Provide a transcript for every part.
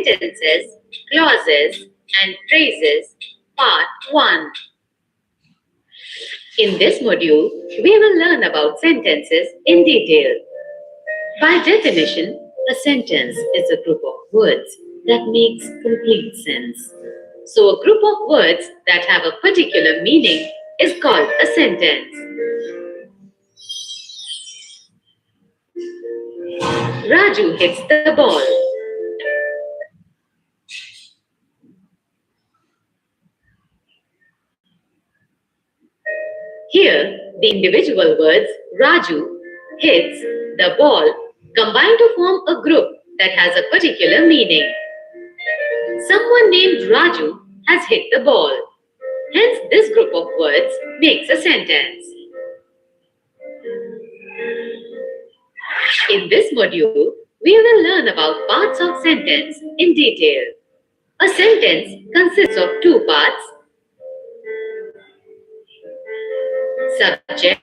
Sentences, Clauses and Phrases, Part 1. In this module, we will learn about sentences in detail. By definition, a sentence is a group of words that makes complete sense. So a group of words that have a particular meaning is called a sentence. Raju hits the ball. Here, the individual words Raju hits the ball combine to form a group that has a particular meaning. Someone named Raju has hit the ball. Hence, this group of words makes a sentence. In this module, we will learn about parts of sentence in detail. A sentence consists of two parts: subject.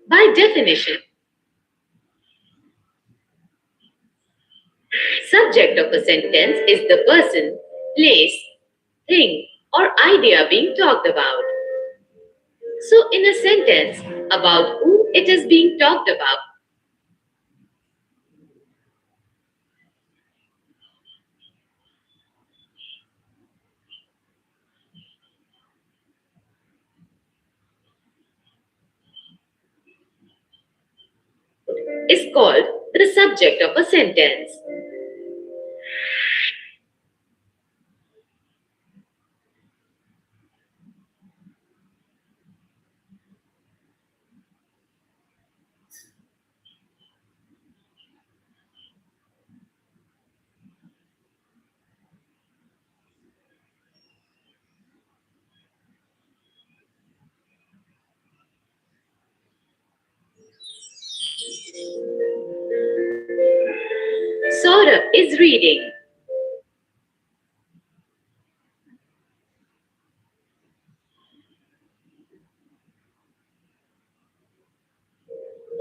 By definition, subject of a sentence is the person, place, thing, or idea being talked about. So, in a sentence, about whom it is being talked about. Is called the subject of a sentence. Saurabh is reading.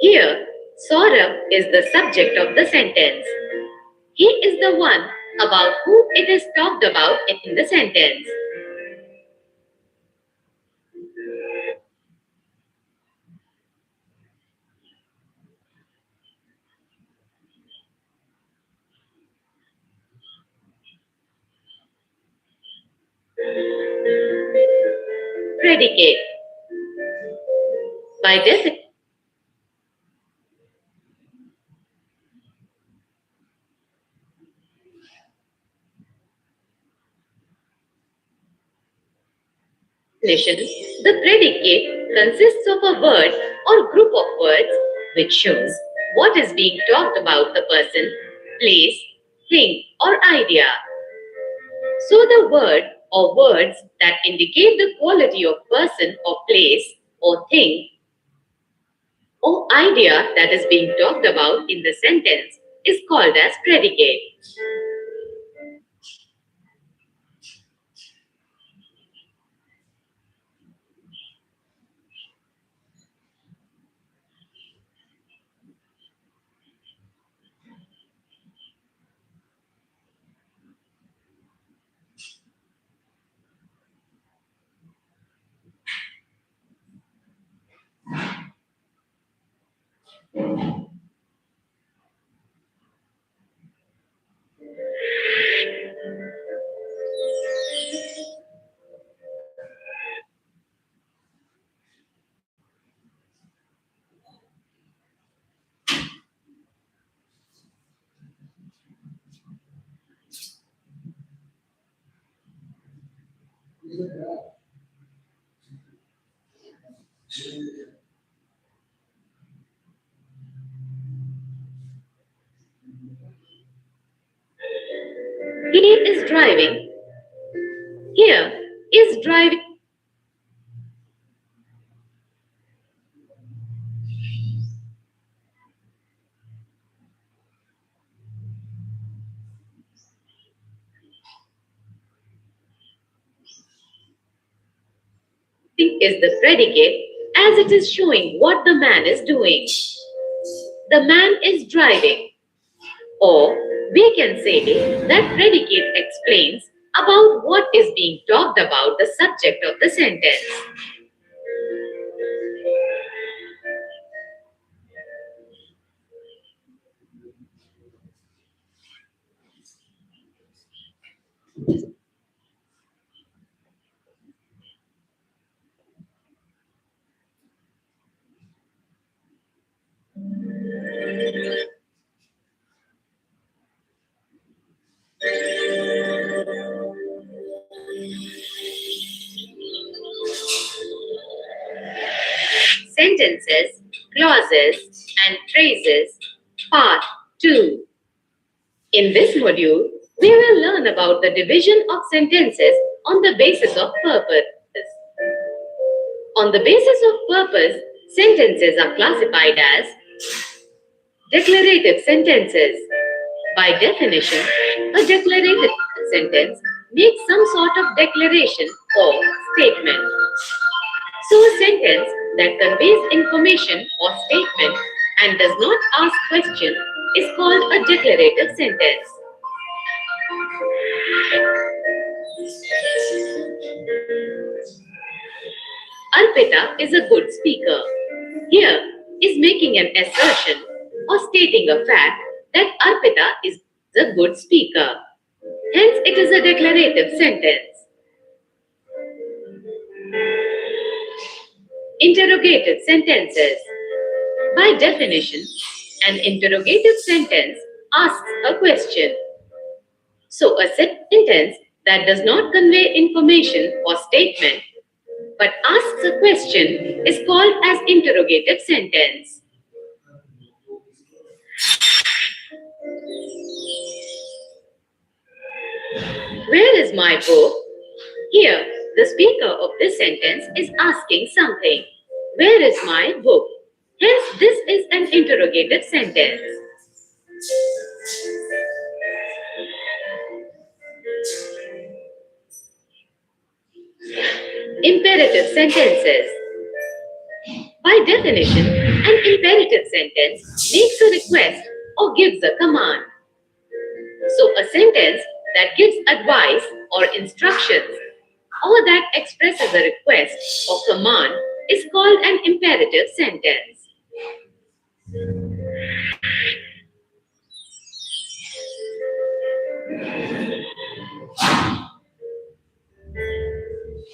Here, Saurabh is the subject of the sentence. He is the one about whom it is talked about in the sentence. Predicate. By definition, the predicate consists of a word or group of words which shows what is being talked about the person, place, thing, or idea. So the word or words that indicate the quality of person or place or thing or idea that is being talked about in the sentence is called as predicate. He is driving. Here is driving is the predicate as it is showing what the man is doing. The man is driving, or We can say that predicate explains about what is being talked about the subject of the sentence. Sentences, clauses, and phrases, part 2. In this module, we will learn about the division of sentences on the basis of purpose. On the basis of purpose, sentences are classified as declarative sentences. By definition, a declarative sentence makes some sort of declaration or statement. So, a sentence that conveys information or statement and does not ask question is called a declarative sentence. Arpita is a good speaker. Here is making an assertion or stating a fact that Arpita is a good speaker. Hence, it is a declarative sentence. Interrogative sentences. By definition, an interrogative sentence asks a question. So, a sentence that does not convey information or statement but asks a question is called as interrogative sentence. Where is my book? Here, the speaker of this sentence is asking something. Where is my book? Hence, this is an interrogative sentence. Imperative sentences. By definition, an imperative sentence makes a request or gives a command. So, a sentence that gives advice or instructions or that expresses a request or command is called an imperative sentence.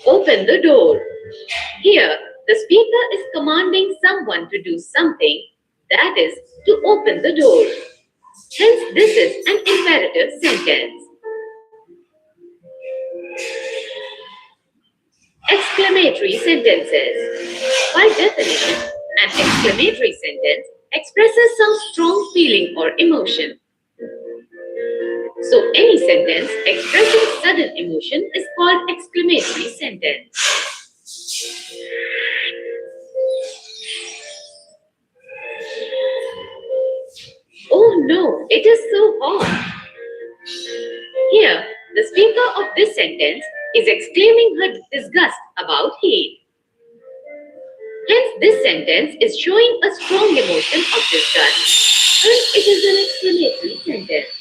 Open the door. Here, the speaker is commanding someone to do something, that is, to open the door. Hence, this is an imperative sentence. Exclamatory sentences. By definition, an exclamatory sentence expresses some strong feeling or emotion. So, any sentence expressing sudden emotion is called exclamatory sentence. Oh no, it is so hot. Here, the speaker of this sentence is exclaiming her disgust about heat. Hence, this sentence is showing a strong emotion of disgust and it is an exclamatory sentence.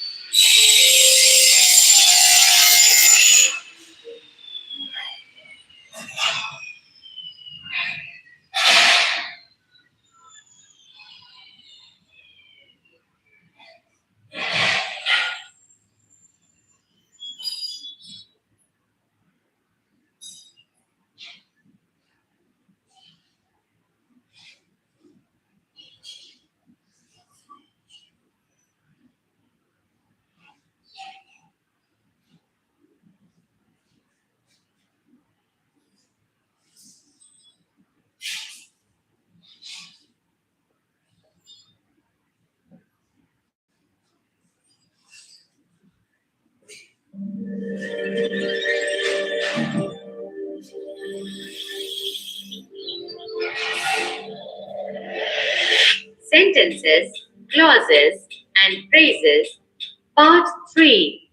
Sentences, clauses, and phrases, part 3.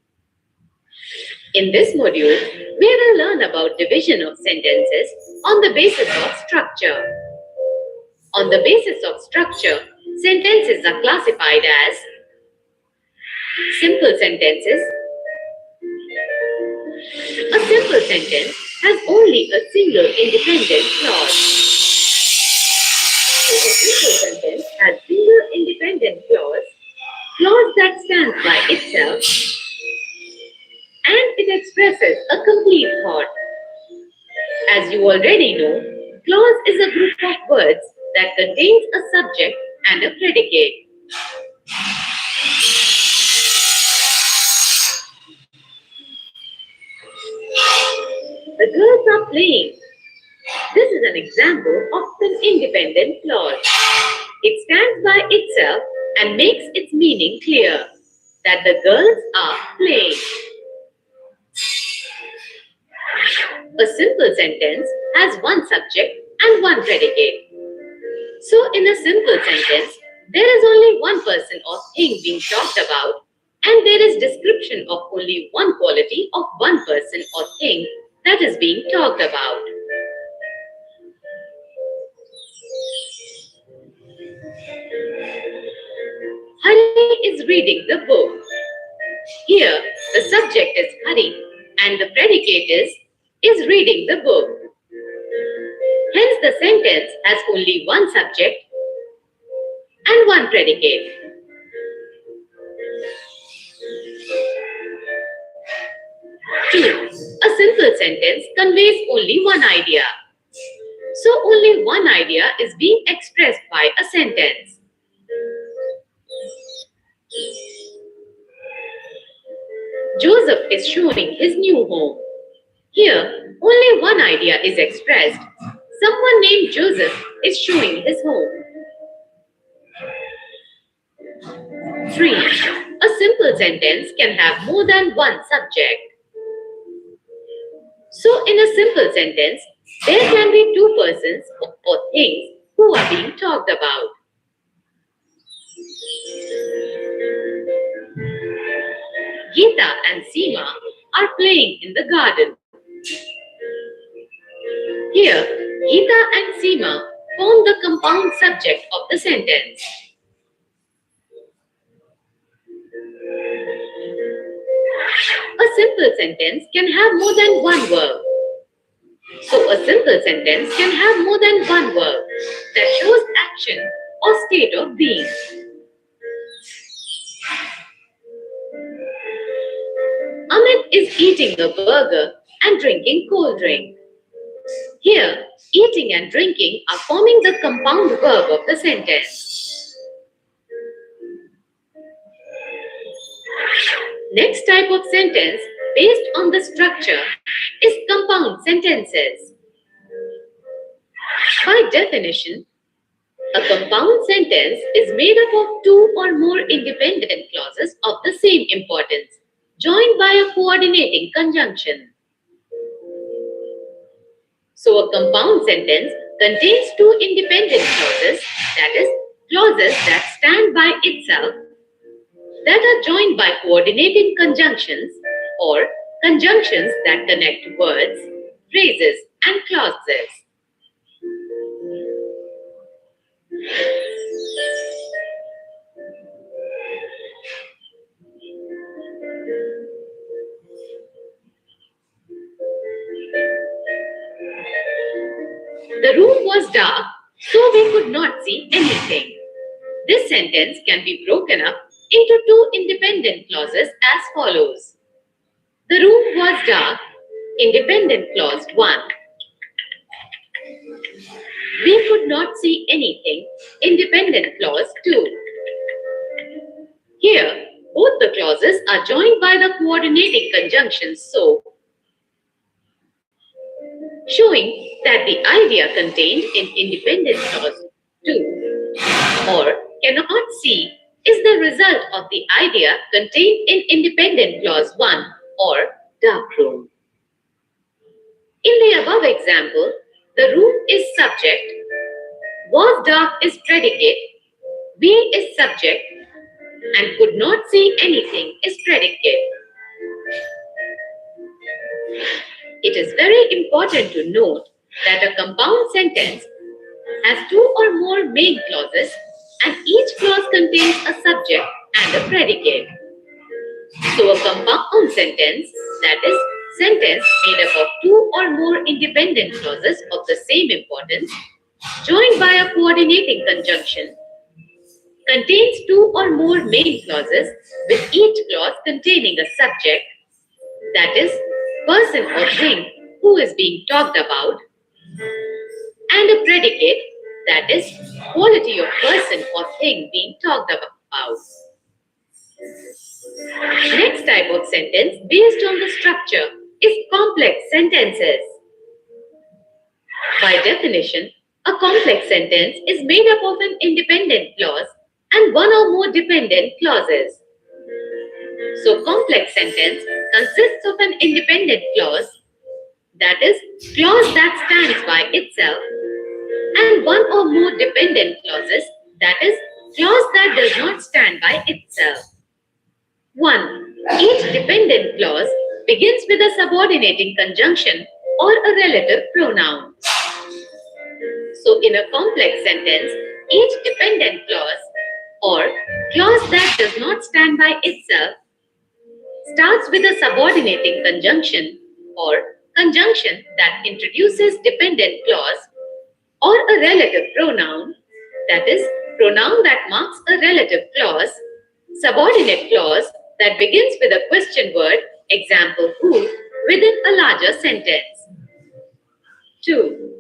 In this module, we will learn about division of sentences on the basis of structure. On the basis of structure, sentences are classified as Simple sentences. A simple sentence has only a single independent clause. So a simple sentence has single independent clause that stands by itself, and it expresses a complete thought. As you already know, clause is a group of words that contains a subject and a predicate. The girls are playing. This is an example of an independent clause. It stands by itself and makes its meaning clear, that the girls are playing. A simple sentence has one subject and one predicate. So in a simple sentence, there is only one person or thing being talked about, and there is description of only one quality of one person or thing that is being talked about. Hari is reading the book. Here, the subject is Hari and the predicate is reading the book. Hence, the sentence has only one subject and one predicate. Two, a simple sentence conveys only one idea. So, only one idea is being expressed by a sentence. Joseph is showing his new home. Here, only one idea is expressed. Someone named Joseph is showing his home. 3. A simple sentence can have more than one subject. So, in a simple sentence, there can be two persons or things who are being talked about. Geeta and Seema are playing in the garden. Here, Geeta and Seema form the compound subject of the sentence. A simple sentence can have more than one verb. So, a simple sentence can have more than one verb that shows action or state of being. Amit is eating a burger and drinking cold drink. Here, eating and drinking are forming the compound verb of the sentence. Next type of sentence based on the structure is compound sentences. By definition, a compound sentence is made up of two or more independent clauses of the same importance, joined by a coordinating conjunction. So a compound sentence contains two independent clauses, that is, clauses that stand by itself, that are joined by coordinating conjunctions or conjunctions that connect words, phrases, and clauses. The room was dark, so we could not see anything. This sentence can be broken up into two independent clauses as follows. The room was dark, independent clause 1. We could not see anything, independent clause 2. Here, both the clauses are joined by the coordinating conjunctions so, showing that the idea contained in independent clause 2 or cannot see is the result of the idea contained in independent clause 1 or dark room. In the above example, the room is subject, was dark is predicate, we is subject, and could not see anything is predicate. It is very important to note that a compound sentence has two or more main clauses and each clause contains a subject and a predicate. So a compound sentence, that is, sentence made up of two or more independent clauses of the same importance, joined by a coordinating conjunction, contains two or more main clauses, with each clause containing a subject, that is, person or thing who is being talked about, and a predicate, that is, quality of person or thing being talked about. Next type of sentence based on the structure is complex sentences. By definition, a complex sentence is made up of an independent clause and one or more dependent clauses. So, complex sentence consists of an independent clause, that is, clause that stands by itself, and one or more dependent clauses, that is, clause that does not stand by itself. 1. Each dependent clause begins with a subordinating conjunction or a relative pronoun. So, in a complex sentence, each dependent clause or clause that does not stand by itself starts with a subordinating conjunction or conjunction that introduces dependent clause or a relative pronoun, that is, pronoun that marks a relative clause, subordinate clause that begins with a question word, example who, within a larger sentence. 2.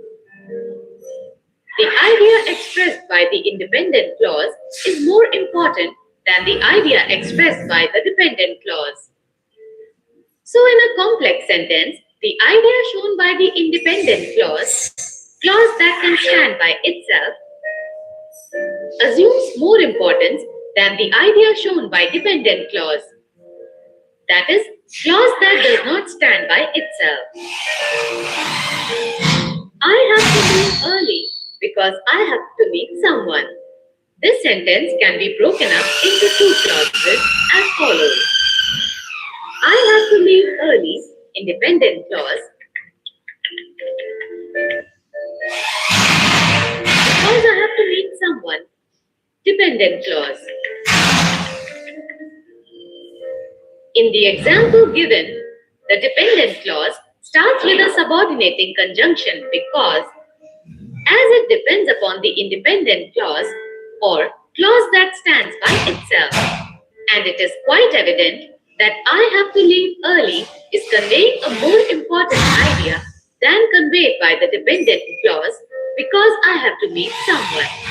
The idea expressed by the independent clause is more important than the idea expressed by the dependent clause. So, in a complex sentence, the idea shown by the independent clause, clause that can stand by itself, assumes more importance than the idea shown by dependent clause, that is, clause that does not stand by itself. I have to leave early because I have to meet someone. This sentence can be broken up into two clauses as follows. I have to leave early, independent clause, because I have to meet someone, dependent clause. In the example given, the dependent clause starts with a subordinating conjunction because, as it depends upon the independent clause or clause that stands by itself, and it is quite evident that I have to leave early is conveying a more important idea than conveyed by the dependent clause because I have to meet someone.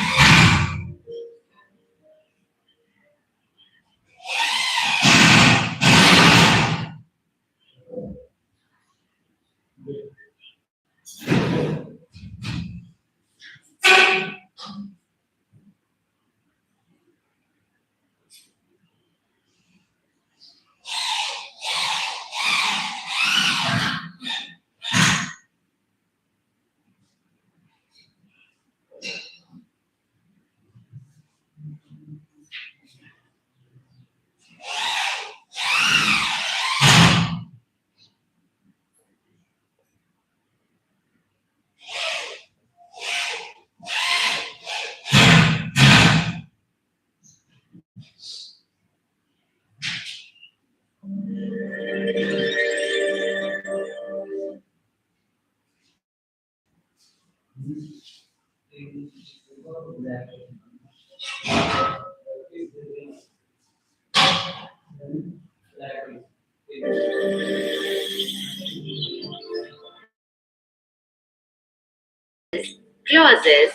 Clauses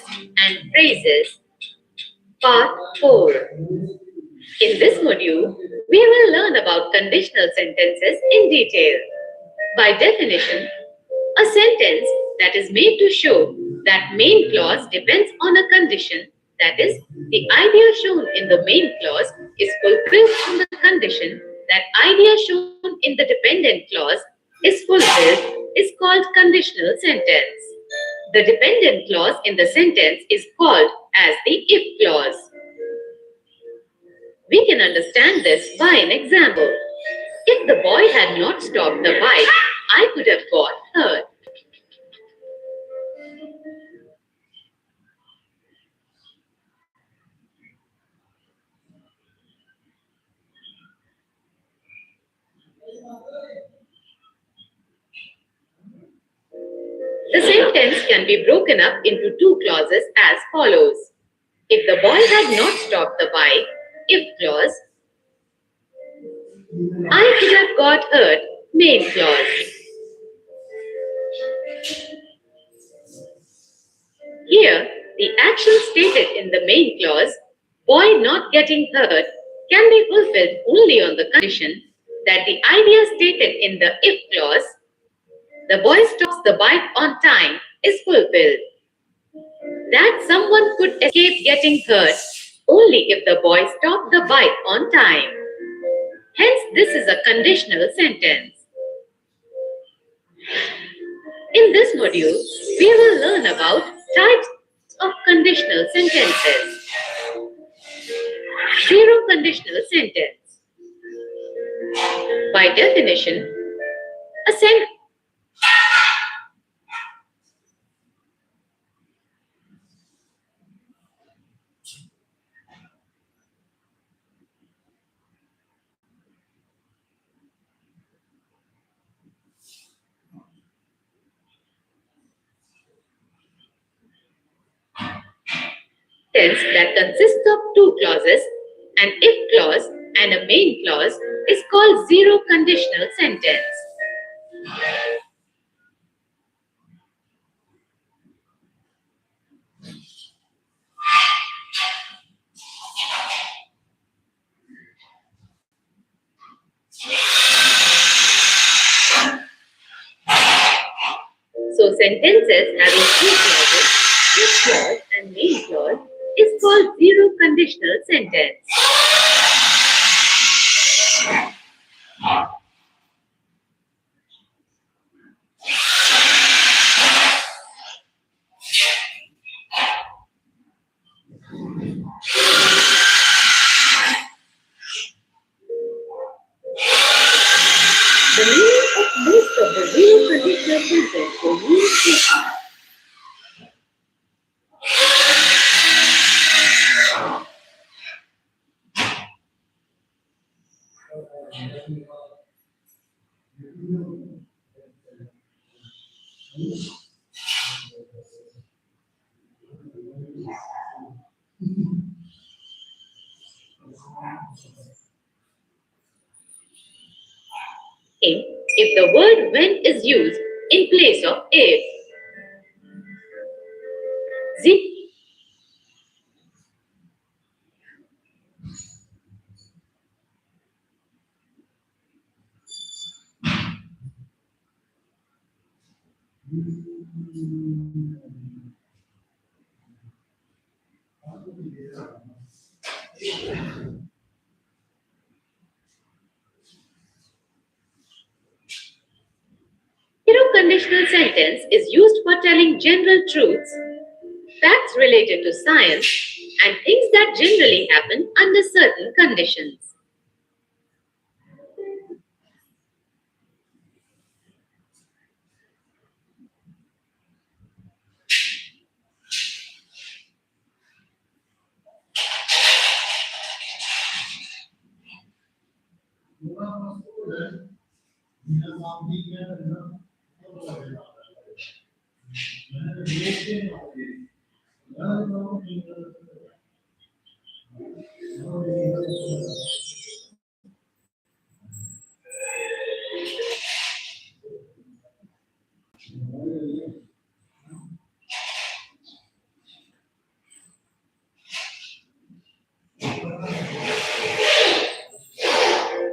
and phrases, part 4. In this module, we will learn about conditional sentences in detail. By definition, a sentence that is made to show that main clause depends on a condition, that is, the idea shown in the main clause is fulfilled on the condition that idea shown in the dependent clause is fulfilled, is called conditional sentence. The dependent clause in the sentence is called as the if clause. We can understand this by an example. If the boy had not stopped the bike, I could have got hurt. can be broken up into two clauses as follows. If the boy had not stopped the bike, if clause, I could have got hurt, main clause. Here, the action stated in the main clause, boy not getting hurt, can be fulfilled only on the condition that the idea stated in the if clause, the boy stops the bike on time, is fulfilled. That someone could escape getting hurt only if the boy stopped the bike on time. Hence, this is a conditional sentence. In this module, we will learn about types of conditional sentences. Zero conditional sentence. By definition, a sentence that consists of two clauses, an if clause and a main clause, is called zero conditional sentence. So sentences having two clauses, if clause and main clause, is called zero conditional sentence. The meaning of most of the zero conditional sentence will mean statement. If the word when is used in place of if. Zero conditional sentence is used for telling general truths, facts related to science, and things that generally happen under certain conditions.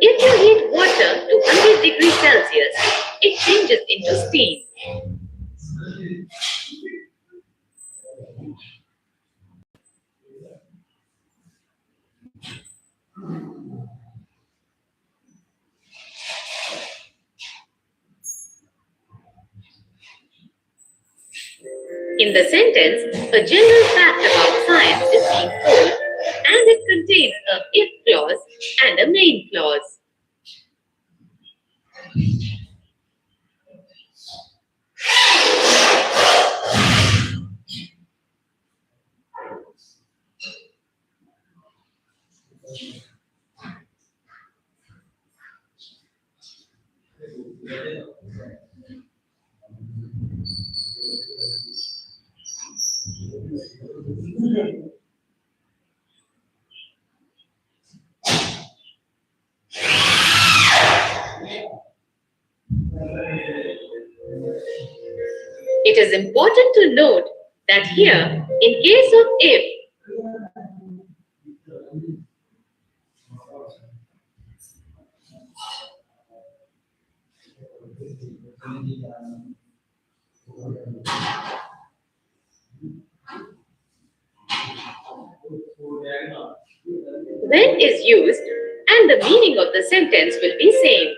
If you heat water to 100 degrees Celsius, it changes into steam. In the sentence, a general fact about science is being told, and it contains a if clause and a main clause. It is important to note that here, in case of if, when is used and the meaning of the sentence will be same.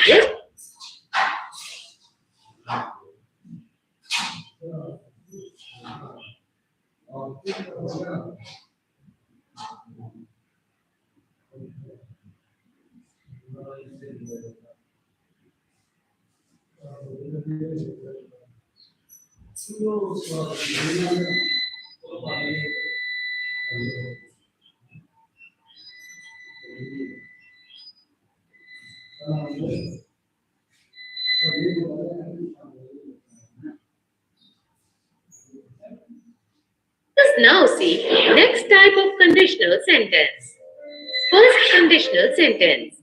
Yes. Let us now see next type of conditional sentence. First conditional sentence.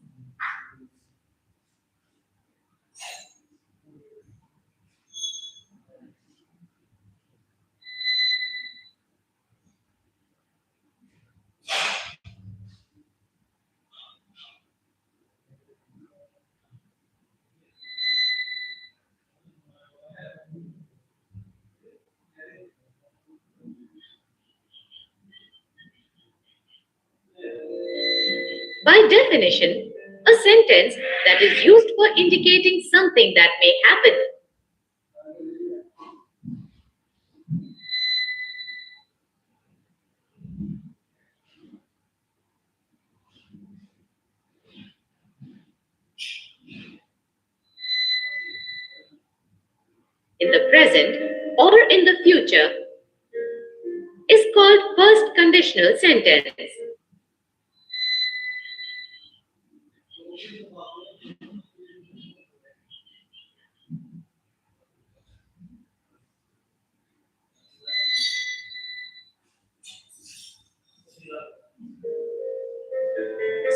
By definition, a sentence that is used for indicating something that may happen. In the present or in the future is called first conditional sentence.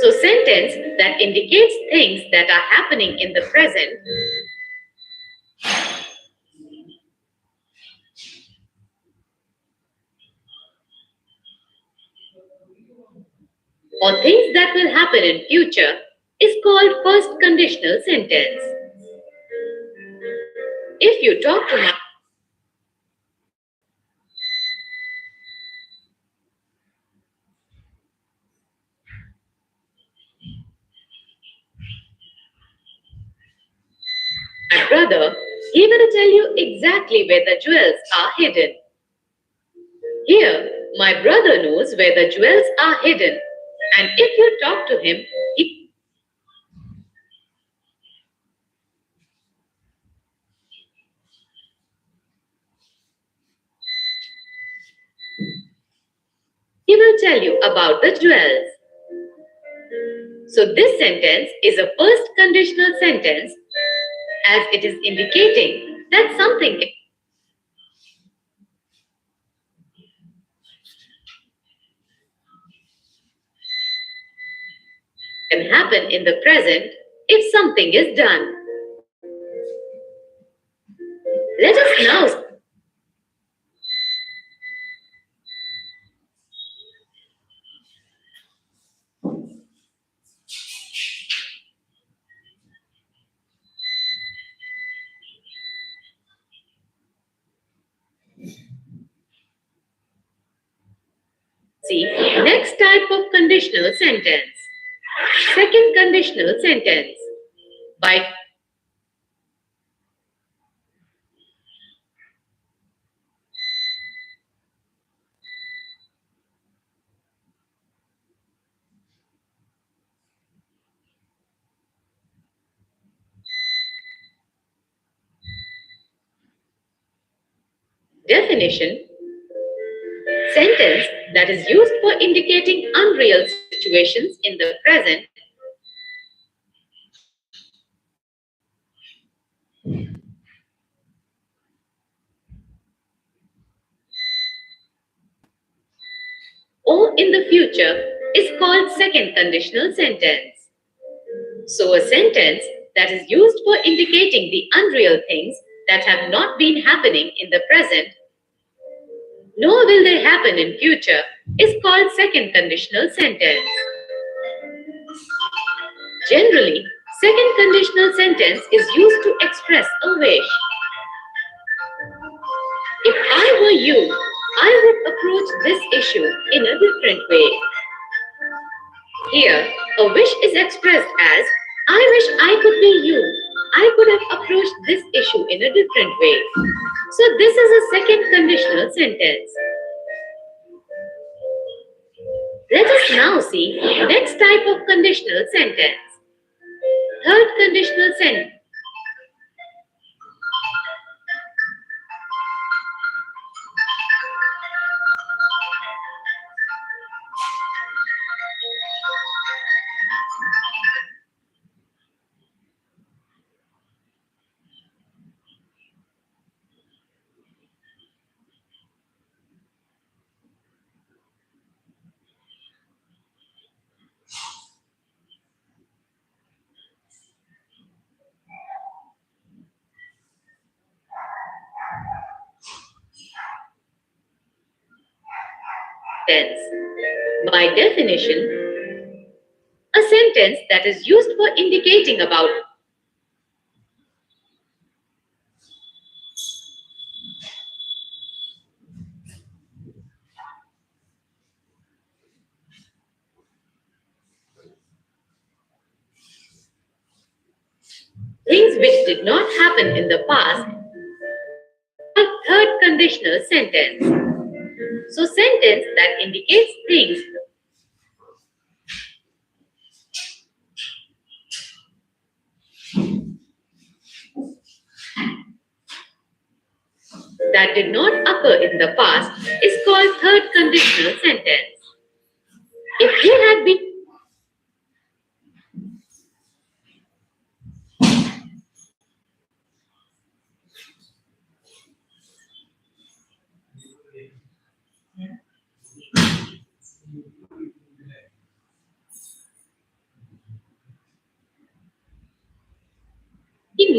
So sentence that indicates things that are happening in the present or things that will happen in future is called first conditional sentence. If you talk to my brother, he will tell you exactly where the jewels are hidden. Here, my brother knows where the jewels are hidden, and if you talk to him, he will tell you about the jewels. So this sentence is a first conditional sentence as it is indicating that something can happen in the present if something is done. Let us now see next type of conditional sentence. Second conditional sentence. By definition, sentence that is used for indicating unreal situations in the present or in the future is called second conditional sentence. So a sentence that is used for indicating the unreal things that have not been happening in the present, nor will they happen in future, is called second conditional sentence. Generally, second conditional sentence is used to express a wish. If I were you, I would approach this issue in a different way. Here, a wish is expressed as, I wish I could be you. I could have approached this issue in a different way. So this is a second conditional sentence. Let us now see next type of conditional sentence. Third conditional sentence. By definition, a sentence that is used for indicating about things which did not happen in the past, a third conditional sentence. So sentence that indicates things that did not occur in the past is called third conditional sentence. If you had been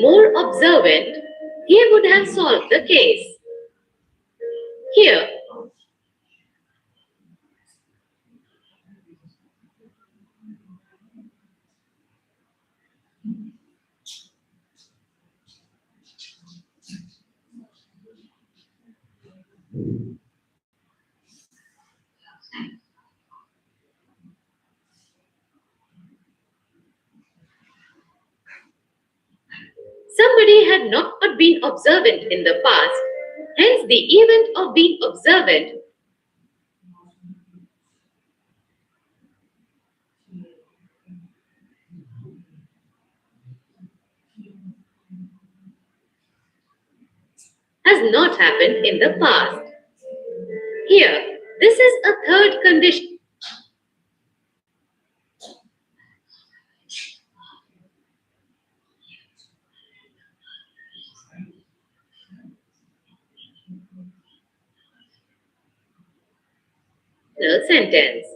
more observant, he would have solved the case. Here, somebody had not been observant in the past, hence the event of being observant has not happened in the past. Here, this is a third conditional sentence.